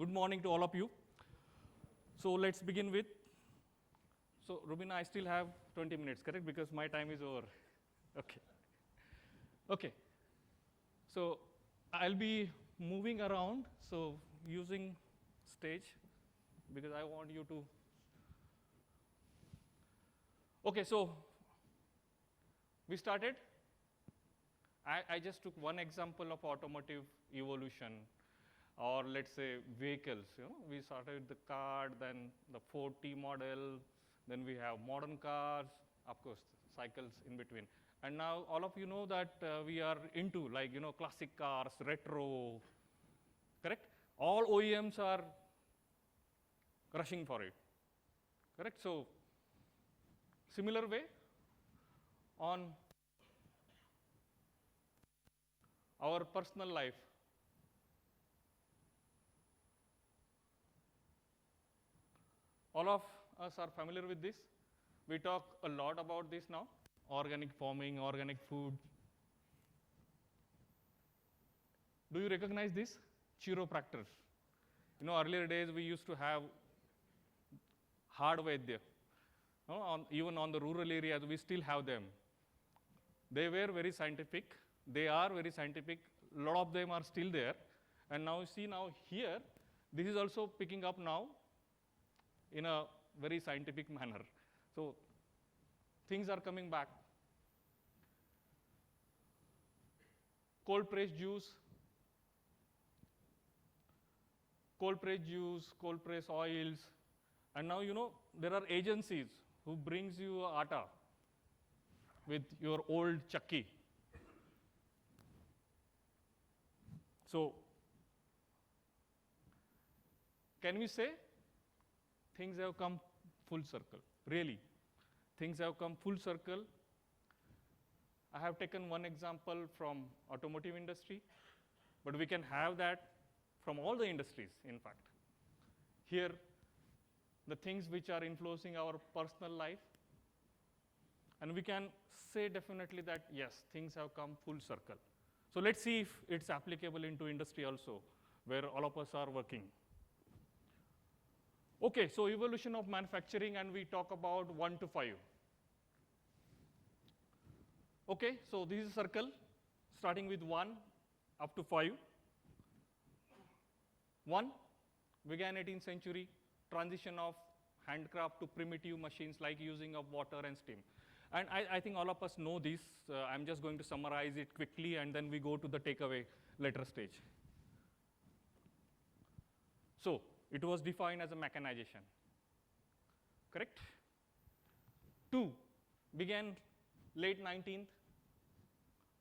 Good morning to all of you. So let's begin with, so Rubina, I still have 20 minutes, correct? Because my time is over. Okay. Okay. So I'll be moving around, so using stage, because I want you to. Okay, so we started. I just took one example of automotive evolution, or let's say vehicles. We started with the car, then the Ford T model, then we have modern cars, of course, cycles in between. And now all of you know that we are into classic cars, retro, correct? All OEMs are rushing for it, correct? So similar way on our personal life. All of us are familiar with this. We talk a lot about this now, organic farming, organic food. Do you recognize this? Chiropractors. Earlier days we used to have hard vaidya. Even on the rural areas, we still have them. They were very scientific. They are very scientific. A lot of them are still there. And now see here, this is also picking up now in a very scientific manner. So things are coming back. Cold pressed juice, cold pressed oils. And now there are agencies who brings you atta with your old chakki. So can we say things have come full circle? Really, things have come full circle. I have taken one example from automotive industry, but we can have that from all the industries, in fact. Here, the things which are influencing our personal life, and we can say definitely that, yes, things have come full circle. So let's see if it's applicable into industry also, where all of us are working. Okay, so evolution of manufacturing, and we talk about 1 to 5. Okay, so this is a circle, starting with 1 up to 5. 1 began 18th century, transition of handcraft to primitive machines like using of water and steam. And I think all of us know this. I'm just going to summarize it quickly, and then we go to the takeaway later stage. So it was defined as a mechanization, correct? 2 began late 19th,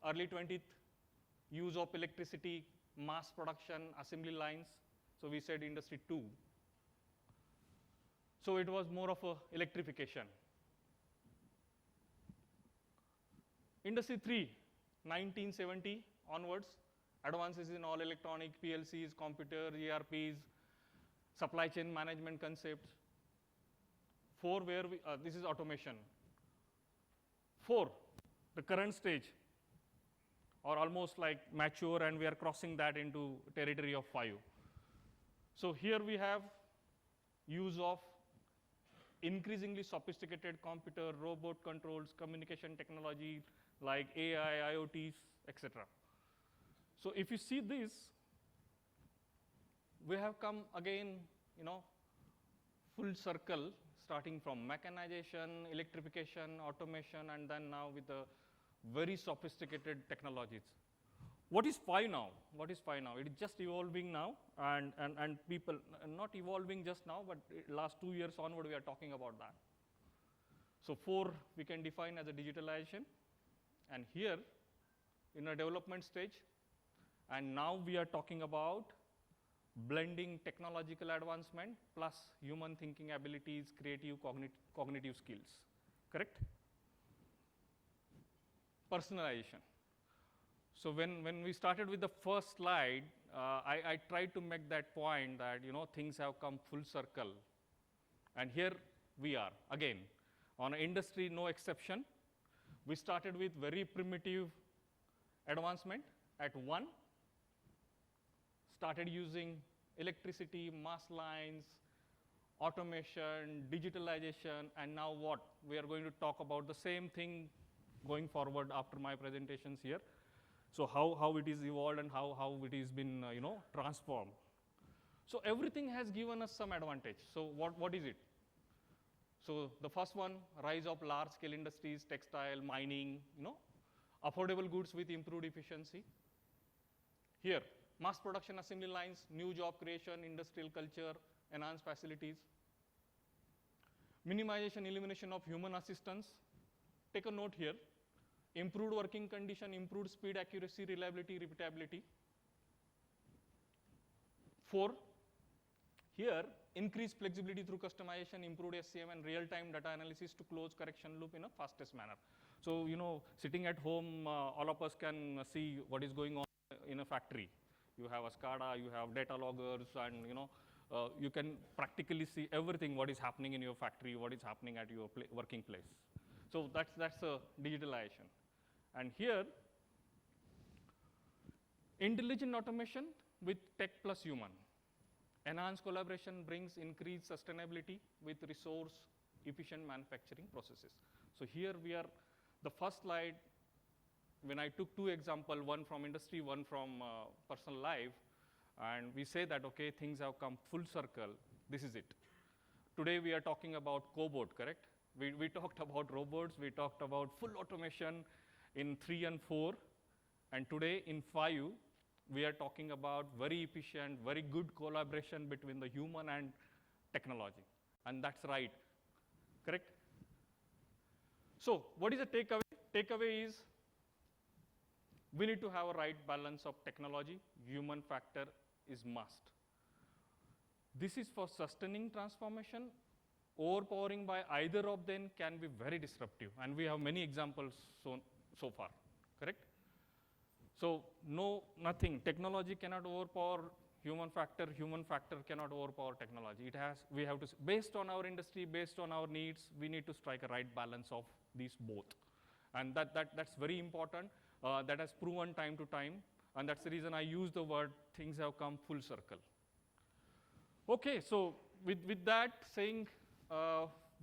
early 20th, use of electricity, mass production, assembly lines. So we said industry 2. So it was more of a electrification. Industry 3, 1970 onwards, advances in all electronic, PLCs, computers, ERPs, supply chain management concepts. 4, where this is automation. 4, the current stage, or almost like mature, and we are crossing that into territory of 5. So here we have use of increasingly sophisticated computer, robot controls, communication technology like AI, IoTs, etc. So if you see this, we have come again, full circle, starting from mechanization, electrification, automation, and then now with the very sophisticated technologies. What is 5 now? What is 5 now? It is just evolving now, and people, not evolving just now, but last 2 years onward, we are talking about that. So 4 we can define as a digitalization, and here in a development stage, and now we are talking about blending technological advancement plus human thinking abilities, creative, cognitive skills, correct? Personalization. So when we started with the first slide, I tried to make that point that things have come full circle, and here we are again on industry, no exception. We started with very primitive advancement at 1, started using electricity, mass lines, automation, digitalization, and now what? We are going to talk about the same thing going forward after my presentations here. So how it is evolved and how it has been transformed. So everything has given us some advantage. So what is it? So the first one, rise of large-scale industries, textile, mining, affordable goods with improved efficiency. Here, mass production assembly lines, new job creation, industrial culture, enhanced facilities. Minimization, elimination of human assistance. Take a note here. Improved working condition, improved speed, accuracy, reliability, repeatability. 4, here, increased flexibility through customization, improved SCM and real-time data analysis to close correction loop in a fastest manner. So, sitting at home, all of us can see what is going on in a factory. You have a SCADA, you have data loggers, and you can practically see everything, what is happening in your factory, what is happening at your working place. So that's a digitalization. And here, intelligent automation with tech plus human. Enhanced collaboration brings increased sustainability with resource efficient manufacturing processes. So here we are, the first slide, when I took 2 examples, one from industry, one from personal life, and we say that, okay, things have come full circle, this is it. Today we are talking about cobot, correct? We talked about robots, we talked about full automation in 3 and 4, and today in 5, we are talking about very efficient, very good collaboration between the human and technology. And that's right, correct? So what is the takeaway? Takeaway is we need to have a right balance of technology. Human factor is must. This is for sustaining transformation. Overpowering by either of them can be very disruptive. And we have many examples so far, correct? So nothing. Technology cannot overpower human factor cannot overpower technology. We have to, based on our industry, based on our needs, we need to strike a right balance of these both. And that's very important. That has proven time to time. And that's the reason I use the word things have come full circle. Okay, so with that saying,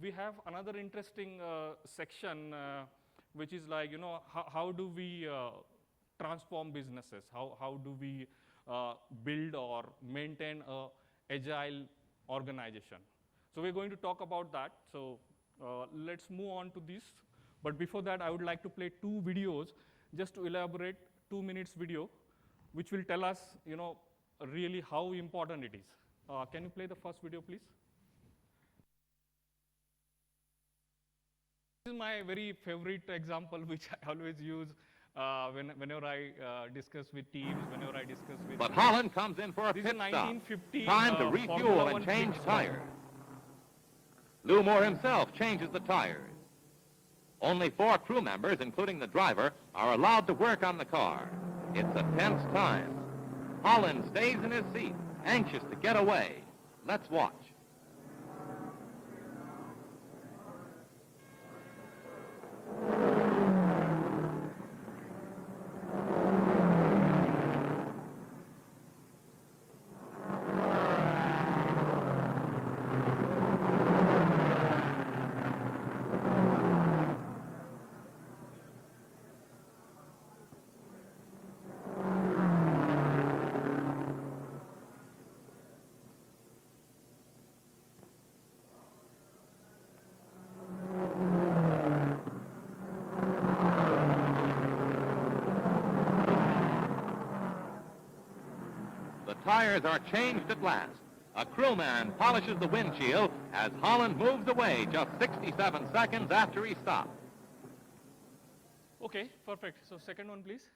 we have another interesting section, which is like, how do we transform businesses? How do we build or maintain an agile organization? So we're going to talk about that. So let's move on to this. But before that, I would like to play 2 videos just to elaborate. 2 minutes video, which will tell us, really how important it is. Can you play the first video, please? This is my very favorite example, which I always use whenever I discuss with teams, whenever I discuss with... But Holland comes in for a pit stop. Time to refuel and change tires. Lou Moore himself changes the tires. Only 4 crew members, including the driver, are allowed to work on the car. It's a tense time. Holland stays in his seat, anxious to get away. Let's watch. Tires are changed at last. A crewman polishes the windshield as Holland moves away just 67 seconds after he stopped. Okay, perfect. So second one, please.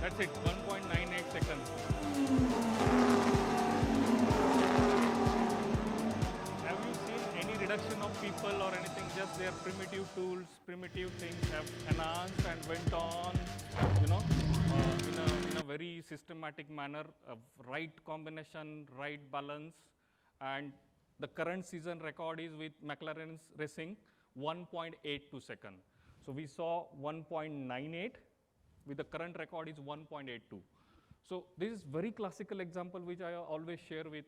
That's it, 1.98 seconds. Have you seen any reduction of people or anything? just their primitive tools, primitive things have enhanced and went on, in a very systematic manner, right combination, right balance, and the current season record is with McLaren's racing 1.82 second. So we saw 1.98, with the current record is 1.82. So this is very classical example which I always share with,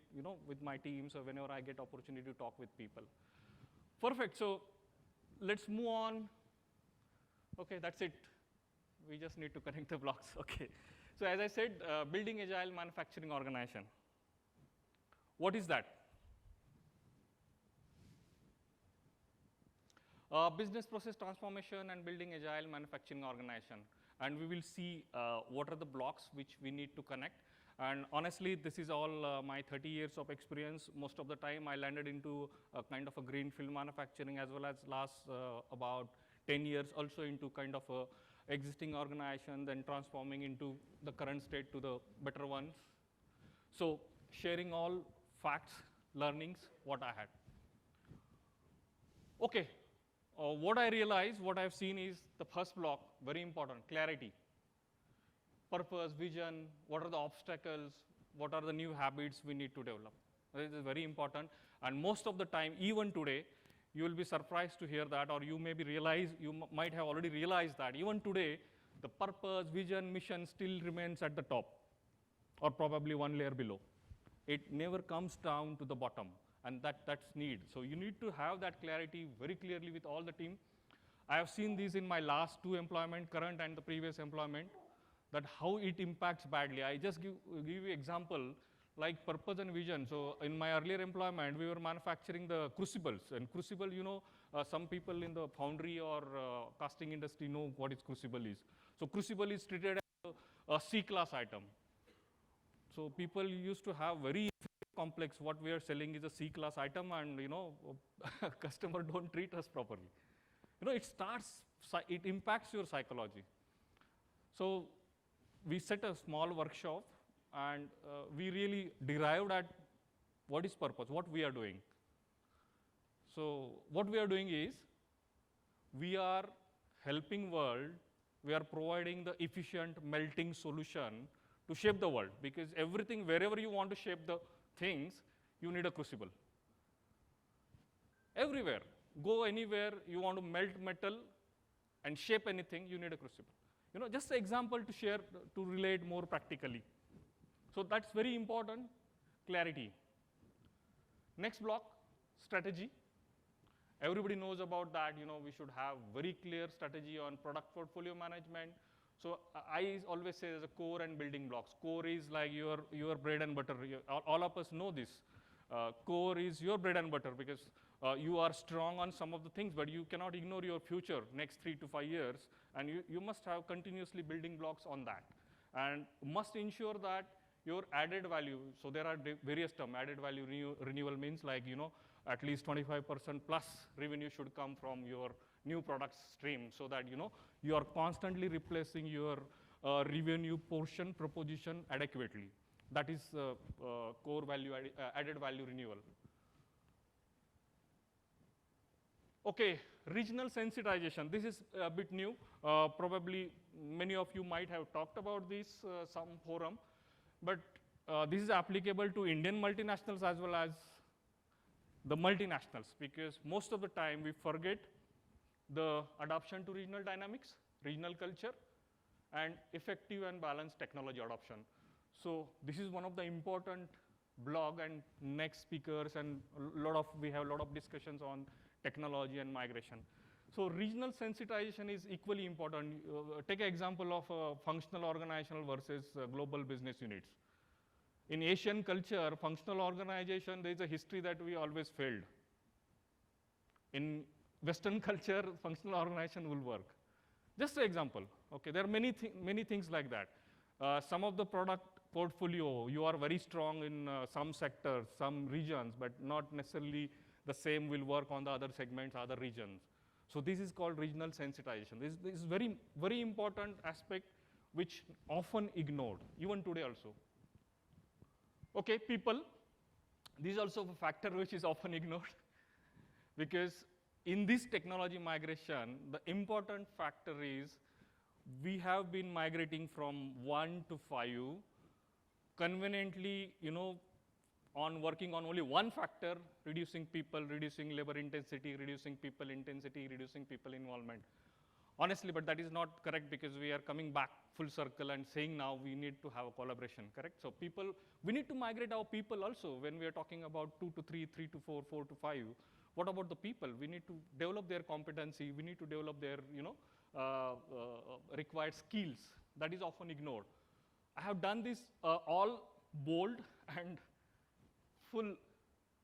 with my teams or whenever I get opportunity to talk with people. Perfect, so let's move on. Okay, that's it. We just need to connect the blocks, okay. So as I said, building agile manufacturing organization. What is that? Business process transformation and building agile manufacturing organization. And we will see what are the blocks which we need to connect. And honestly, this is all my 30 years of experience. Most of the time, I landed into a kind of a greenfield manufacturing, as well as last about 10 years also into kind of a existing organization, then transforming into the current state to the better ones. So sharing all facts, learnings, what I had. Okay. What I realized, what I've seen is the first block, very important, clarity. Purpose, vision, what are the obstacles, what are the new habits we need to develop. This is very important, and most of the time, even today, you will be surprised to hear that, or you might have already realized that even today, the purpose, vision, mission still remains at the top, or probably one layer below. It never comes down to the bottom. And that's need. So you need to have that clarity very clearly with all the team. I have seen this in my last two employment, current and the previous employment, that how it impacts badly. I just give you example, like purpose and vision. So in my earlier employment, we were manufacturing the crucibles. And crucible, some people in the foundry or casting industry know what is crucible is. So crucible is treated as a C-class item. So people used to have very complex, what we are selling is a C-class item, and customer don't treat us properly. It impacts your psychology. So we set a small workshop, and we really derived at what is purpose, what we are doing. So what we are doing is, we are helping world, we are providing the efficient melting solution to shape the world, because everything, wherever you want to shape the things, you need a crucible. Everywhere, go anywhere, you want to melt metal and shape anything, you need a crucible. Just an example to share, to relate more practically. So that's very important, clarity. Next block, strategy. Everybody knows about that, we should have very clear strategy on product portfolio management. So I always say there's a core and building blocks. Core is like your bread and butter. All of us know this. Core is your bread and butter, because you are strong on some of the things, but you cannot ignore your future, next 3 to 5 years, and you must have continuously building blocks on that. And must ensure that your added value, so there are various terms, added value renewal means like, at least 25% plus revenue should come from your new products stream, so that you are constantly replacing your revenue portion proposition adequately. That is core value, added value renewal. Okay, regional sensitization. This is a bit new. Probably many of you might have talked about this some forum, but this is applicable to Indian multinationals as well as the multinationals, because most of the time we forget the adoption to regional dynamics, regional culture, and effective and balanced technology adoption. So this is one of the important blog, and next speakers, and we have a lot of discussions on technology and migration. So regional sensitization is equally important. Take an example of functional organizational versus global business units. In Asian culture, functional organization, there is a history that we always failed. In Western culture, functional organization will work. Just an example. Okay, there are many things like that. Some of the product portfolio, you are very strong in some sectors, some regions, but not necessarily the same will work on the other segments, other regions. So this is called regional sensitization. This is very, very important aspect which often ignored, even today also. Okay, people. This is also a factor which is often ignored, because in this technology migration, the important factor is we have been migrating from 1 to 5, conveniently, on working on only one factor, reducing people, reducing labor intensity, reducing people intensity, reducing people involvement. Honestly, but that is not correct, because we are coming back full circle and saying now we need to have a collaboration, correct? So we need to migrate our people also when we are talking about 2 to 3, 3 to 4, 4 to 5. What about the people? We need to develop their competency. We need to develop their, required skills. That is often ignored. I have done this all bold and full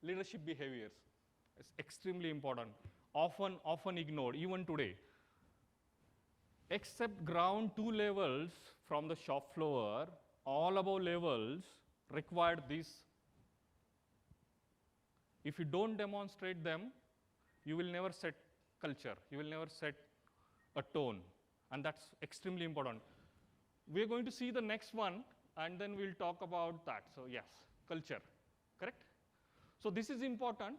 leadership behaviors. It's extremely important, often ignored, even today. Except ground 2 levels from the shop floor, all above levels require this. If you don't demonstrate them, you will never set culture. You will never set a tone, and that's extremely important. We're going to see the next one, and then we'll talk about that. So yes, culture, correct? So this is important,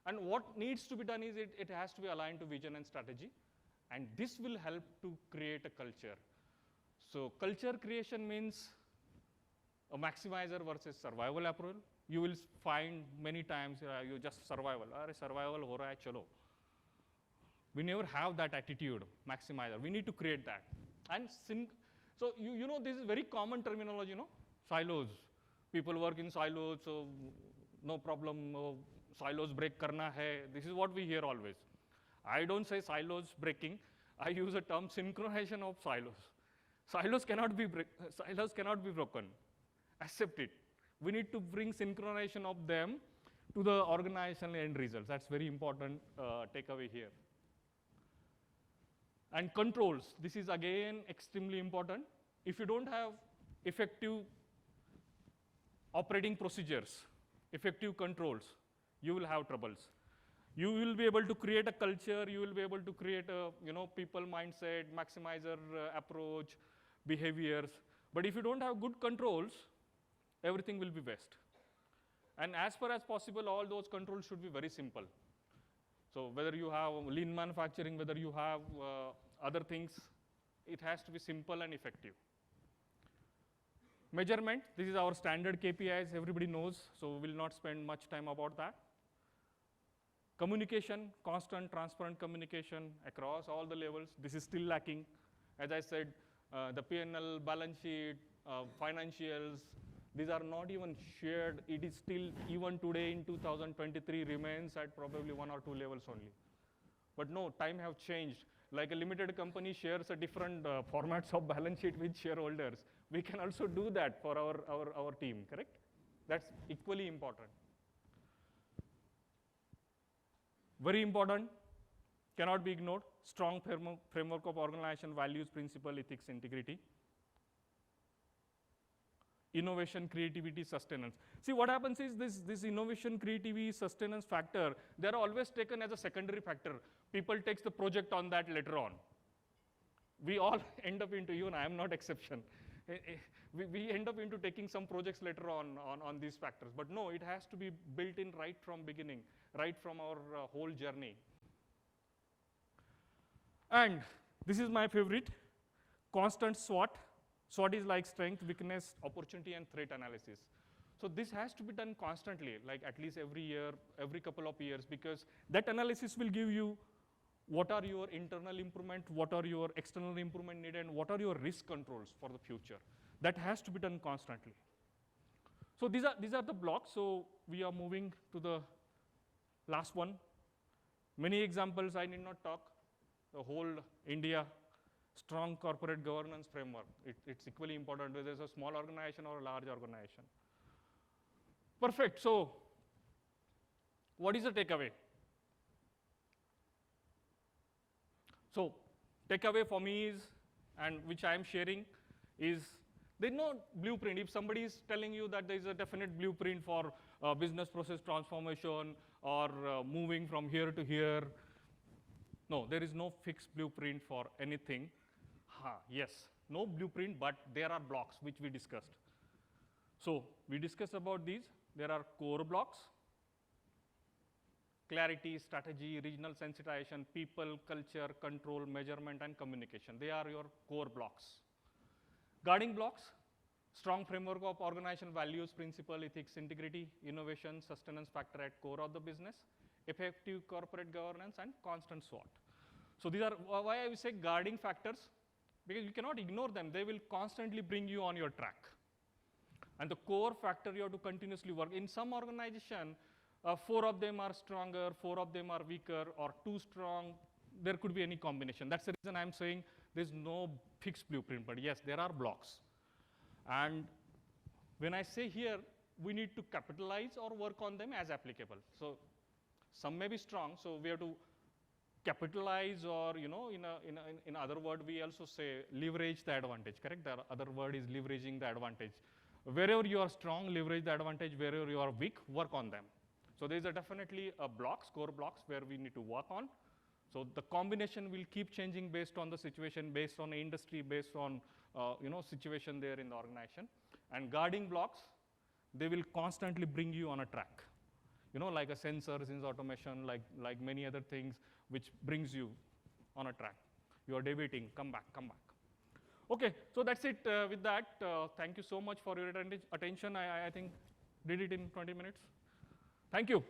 and what needs to be done is it has to be aligned to vision and strategy, and this will help to create a culture. So culture creation means a maximizer versus survival approach. You will find many times you just survival. Survival ho raha hai, chalo. We never have that attitude, maximizer. We need to create that. And so this is very common terminology, silos. People work in silos, so no problem, silos break karna hai. This is what we hear always. I don't say silos breaking. I use a term synchronization of silos. Silos cannot be broken. Accept it. We need to bring synchronization of them to the organizational end results. That's very important takeaway here. And controls. This is again extremely important. If you don't have effective operating procedures, effective controls, you will have troubles. You will be able to create a culture, you will be able to create a people mindset, maximizer approach, behaviors. But if you don't have good controls, everything will be waste. And as far as possible, all those controls should be very simple. So whether you have lean manufacturing, whether you have other things, it has to be simple and effective. Measurement, this is our standard KPIs, everybody knows, so we will not spend much time about that. Communication, constant, transparent communication across all the levels. This is still lacking. As I said, the P&L, balance sheet, financials, these are not even shared. It is still, even today in 2023, remains at probably 1 or 2 levels only. But no, time have changed. Like a limited company shares a different formats of balance sheet with shareholders. We can also do that for our team, correct? That's equally important. Very important, cannot be ignored, strong framework of organization, values, principle, ethics, integrity. Innovation, creativity, sustenance. See, what happens is this innovation, creativity, sustenance factor, they're always taken as a secondary factor. People take the project on that later on. We all end up into, even I am not exception. We end up into taking some projects later on these factors. But no, it has to be built in right from beginning, right from our whole journey. And this is my favorite, constant SWOT. SWOT is like strength, weakness, opportunity, and threat analysis. So this has to be done constantly, like at least every year, every couple of years, because that analysis will give you what are your internal improvement, what are your external improvement needed, and what are your risk controls for the future. That has to be done constantly. So these are the blocks. So we are moving to the last one. Many examples I need not talk. The whole India strong corporate governance framework. It's equally important whether it's a small organization or a large organization. Perfect. So what is the takeaway? So takeaway for me is, and which I am sharing, is there's no blueprint. If somebody is telling you that there is a definite blueprint for business process transformation or moving from here to here, no, there is no fixed blueprint for anything. Yes, no blueprint, but there are blocks which we discussed. So we discussed about these. There are core blocks, clarity, strategy, regional sensitization, people, culture, control, measurement, and communication. They are your core blocks. Guarding blocks, strong framework of organizational values, principle, ethics, integrity, innovation, sustenance factor at core of the business, effective corporate governance, and constant SWOT. So these are why I would say guarding factors, because you cannot ignore them. They will constantly bring you on your track. And the core factor you have to continuously work. In some organization, 4 of them are stronger, 4 of them are weaker, or 2 strong. There could be any combination. That's the reason I'm saying there's no fixed blueprint, but yes, there are blocks. And when I say here, we need to capitalize or work on them as applicable. So some may be strong, so we have to capitalize, or in other word, we also say leverage the advantage, correct? The other word is leveraging the advantage. Wherever you are strong, leverage the advantage. Wherever you are weak, work on them. So there's definitely a blocks, core blocks, where we need to work on. So the combination will keep changing based on the situation, based on the industry, based on situation there in the organization. And guarding blocks, they will constantly bring you on a track. Like a sensor, sensor automation, like many other things, which brings you on a track. You are debating, come back, come back. Okay, so that's it with that. Thank you so much for your attention. I think did it in 20 minutes. Thank you.